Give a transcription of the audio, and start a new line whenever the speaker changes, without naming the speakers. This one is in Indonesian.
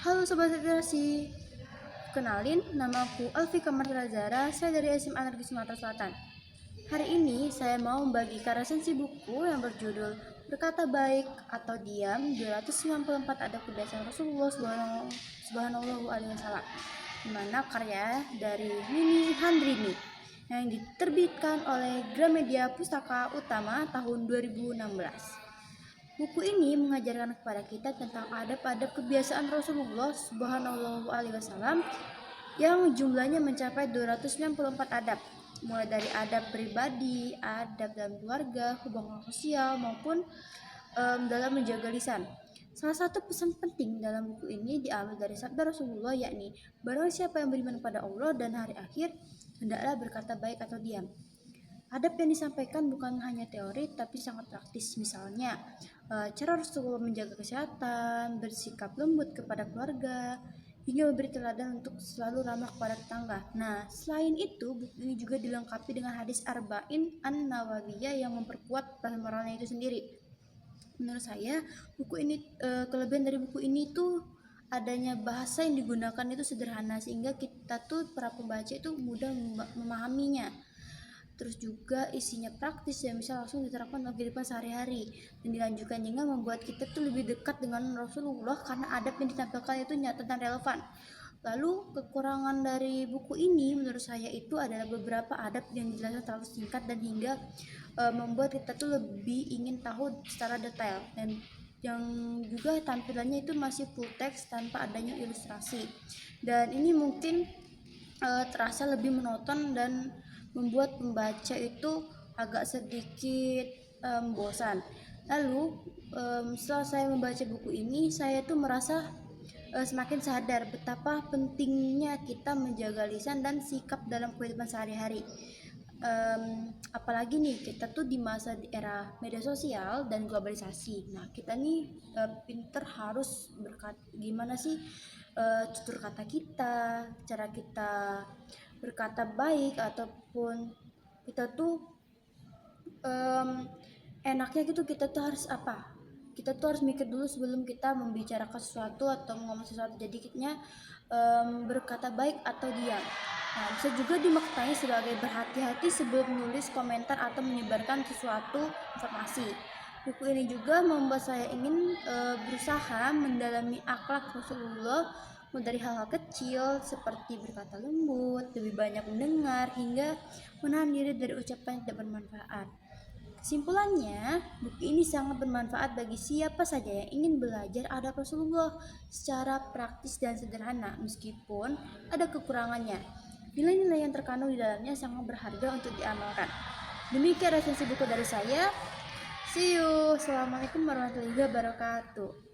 Halo Sobat Literasi, kenalin nama aku Alfika Martira Zara, saya dari SMA Negeri Sumatera Selatan. Hari ini saya mau membagikan resensi buku yang berjudul Berkata Baik atau Diam 294 Adab Kebiasaan Rasulullah Subhanahu Alaihi Wasallam, di mana karya dari Nini Handrini yang diterbitkan oleh Gramedia Pustaka Utama tahun 2016. Buku ini mengajarkan kepada kita tentang adab-adab kebiasaan Rasulullah Subhanahu Alaihi Wasallam yang jumlahnya mencapai 294 adab, mulai dari adab pribadi, adab dalam keluarga, hubungan sosial maupun dalam menjaga lisan. Salah satu pesan penting dalam buku ini diambil dari sabda Rasulullah, yakni barang siapa yang beriman pada Allah dan hari akhir hendaklah berkata baik atau diam. Adab yang disampaikan bukan hanya teori tapi sangat praktis. Misalnya, cara Rasulullah menjaga kesehatan, bersikap lembut kepada keluarga, hingga memberi teladan untuk selalu ramah kepada tetangga. Nah, selain itu, buku ini juga dilengkapi dengan hadis Arba'in An-Nawawiyah yang memperkuat bahan moralnya itu sendiri. Menurut saya, buku ini kelebihan dari buku ini tuh adanya bahasa yang digunakan itu sederhana, sehingga kita tuh para pembaca itu mudah memahaminya. Terus juga isinya praktis yang bisa langsung diterapkan dalam kehidupan sehari-hari, dan dilanjutkan juga membuat kita tuh lebih dekat dengan Rasulullah karena adab yang ditampilkan itu nyata dan relevan. Lalu kekurangan dari buku ini menurut saya itu adalah beberapa adab yang dijelaskan terlalu singkat dan hingga membuat kita tuh lebih ingin tahu secara detail, dan yang juga tampilannya itu masih full text tanpa adanya ilustrasi, dan ini mungkin terasa lebih monoton dan membuat pembaca itu agak sedikit bosan. Lalu setelah saya membaca buku ini, saya tuh merasa semakin sadar betapa pentingnya kita menjaga lisan dan sikap dalam kehidupan sehari-hari. Apalagi nih kita tuh di masa di era media sosial dan globalisasi. Nah, kita nih pinter harus gimana sih tutur kata kita, cara kita berkata baik, ataupun kita tuh enaknya gitu, kita tuh harus apa, kita tuh harus mikir dulu sebelum kita membicarakan sesuatu atau ngomong sesuatu. Jadi kitanya berkata baik atau diam. Nah, bisa juga dimaknai sebagai berhati-hati sebelum menulis komentar atau menyebarkan sesuatu informasi. Buku ini juga membuat saya ingin berusaha mendalami akhlak Rasulullah, mulai dari hal-hal kecil seperti berkata lembut, lebih banyak mendengar, hingga menahan diri dari ucapan yang tidak bermanfaat. Kesimpulannya, buku ini sangat bermanfaat bagi siapa saja yang ingin belajar adab Rasulullah secara praktis dan sederhana, meskipun ada kekurangannya. Nilai-nilai yang terkandung di dalamnya sangat berharga untuk diamalkan. Demikian resensi buku dari saya. See you. Assalamualaikum warahmatullahi wabarakatuh.